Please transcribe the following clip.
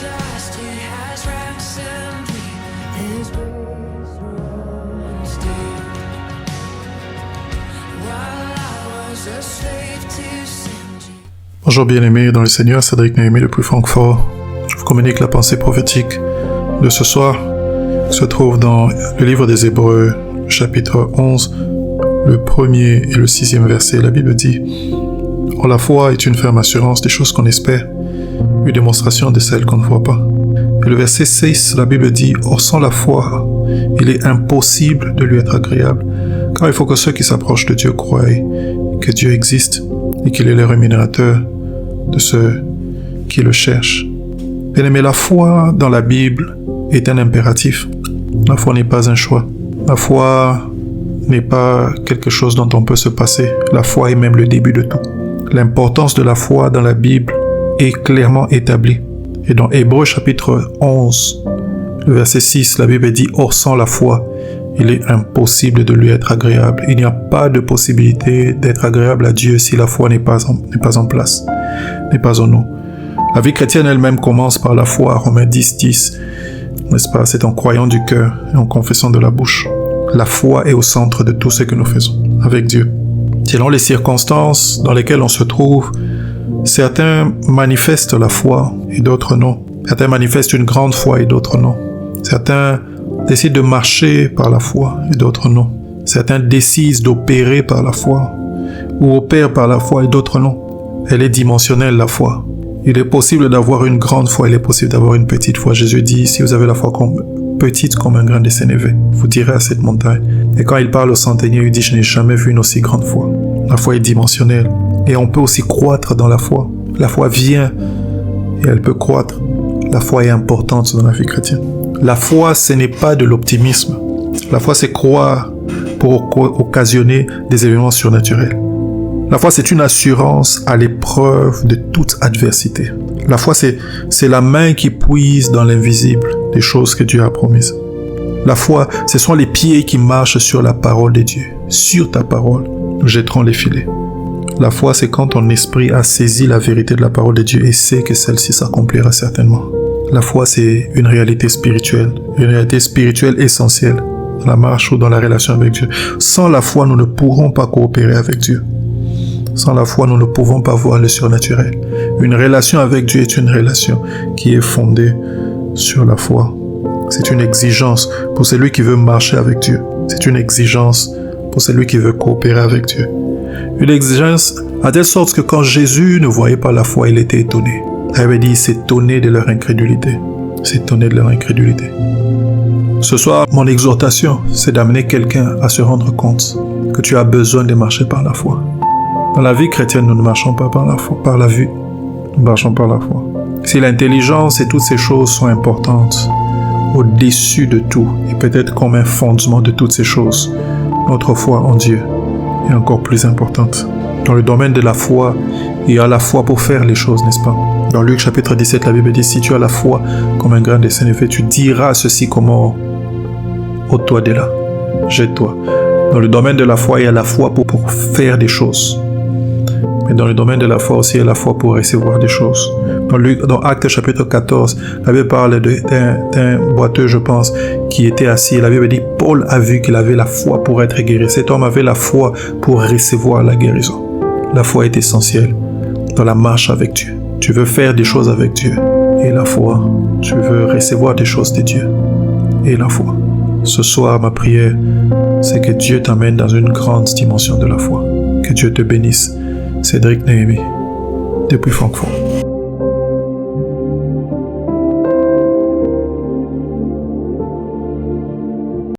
dust, He has ransomed me. His grace runs deep. While I was a slave to sin. Bonjour bien-aimés dans le Seigneur, Cédric Néhémie depuis Francfort. Je vous communique la pensée prophétique de ce soir qui se trouve dans le livre des Hébreux, chapitre 11, le 1er et le 6e verset. La Bible dit « Or la foi est une ferme assurance des choses qu'on espère, une démonstration de celles qu'on ne voit pas. » Et le verset 6, la Bible dit « Or sans la foi, il est impossible de lui être agréable, car il faut que ceux qui s'approchent de Dieu croient que Dieu existe et qu'il est le rémunérateur de ceux qui le cherchent. » Bien-aimés, la foi dans la Bible est un impératif. La foi n'est pas un choix. La foi n'est pas quelque chose dont on peut se passer. La foi est même le début de tout. L'importance de la foi dans la Bible est clairement établie. Et dans Hébreux chapitre 11, le verset 6, la Bible dit « Or sans la foi, il est impossible de lui être agréable. » Il n'y a pas de possibilité d'être agréable à Dieu si la foi n'est pas en place, n'est pas en nous. La vie chrétienne elle-même commence par la foi, Romains 10, 10. N'est-ce pas? C'est en croyant du cœur et en confessant de la bouche. La foi est au centre de tout ce que nous faisons avec Dieu. Selon les circonstances dans lesquelles on se trouve, certains manifestent la foi et d'autres non. Certains manifestent une grande foi et d'autres non. Certains décident de marcher par la foi et d'autres non. Certains décident d'opérer par la foi ou opèrent par la foi et d'autres non. Elle est dimensionnelle, la foi. Il est possible d'avoir une grande foi, il est possible d'avoir une petite foi. Jésus dit, si vous avez la foi petite comme un grain de sénévé, vous direz à cette montagne. Et quand il parle au centenier, il dit, je n'ai jamais vu une aussi grande foi. La foi est dimensionnelle. Et on peut aussi croître dans la foi. La foi vient et elle peut croître. La foi est importante dans la vie chrétienne. La foi, ce n'est pas de l'optimisme. La foi, c'est croire pour occasionner des événements surnaturels. La foi, c'est une assurance à l'épreuve de toute adversité. La foi, c'est la main qui puise dans l'invisible des choses que Dieu a promises. La foi, ce sont les pieds qui marchent sur la parole de Dieu. Sur ta parole, nous jetterons les filets. La foi, c'est quand ton esprit a saisi la vérité de la parole de Dieu et sait que celle-ci s'accomplira certainement. La foi, c'est une réalité spirituelle essentielle dans la marche ou dans la relation avec Dieu. Sans la foi, nous ne pourrons pas coopérer avec Dieu. Sans la foi, nous ne pouvons pas voir le surnaturel. Une relation avec Dieu est une relation qui est fondée sur la foi. C'est une exigence pour celui qui veut marcher avec Dieu. C'est une exigence pour celui qui veut coopérer avec Dieu. Une exigence à telle sorte que quand Jésus ne voyait pas la foi, il était étonné. Il avait dit, il s'étonnait de leur incrédulité. Il s'étonnait de leur incrédulité. Ce soir, mon exhortation, c'est d'amener quelqu'un à se rendre compte que tu as besoin de marcher par la foi. Dans la vie chrétienne, nous ne marchons pas par la foi, par la vue. Nous marchons par la foi. Si l'intelligence et toutes ces choses sont importantes, au-dessus de tout, et peut-être comme un fondement de toutes ces choses, notre foi en Dieu est encore plus importante. Dans le domaine de la foi, il y a la foi pour faire les choses, n'est-ce pas? Dans Luc chapitre 17, la Bible dit, si tu as la foi comme un grain de sénévé, tu diras ceci comment ôte-toi de là, jette-toi. Dans le domaine de la foi, il y a la foi pour faire des choses. Mais dans le domaine de la foi aussi, il y a la foi pour recevoir des choses. Dans Actes chapitre 14, la Bible parle d'un boiteux, je pense, qui était assis. La Bible dit, Paul a vu qu'il avait la foi pour être guéri. Cet homme avait la foi pour recevoir la guérison. La foi est essentielle dans la marche avec Dieu. Tu veux faire des choses avec Dieu. Et la foi, tu veux recevoir des choses de Dieu. Et la foi. Ce soir, ma prière, c'est que Dieu t'amène dans une grande dimension de la foi. Que Dieu te bénisse. Cédric Néhémie, depuis Francfort.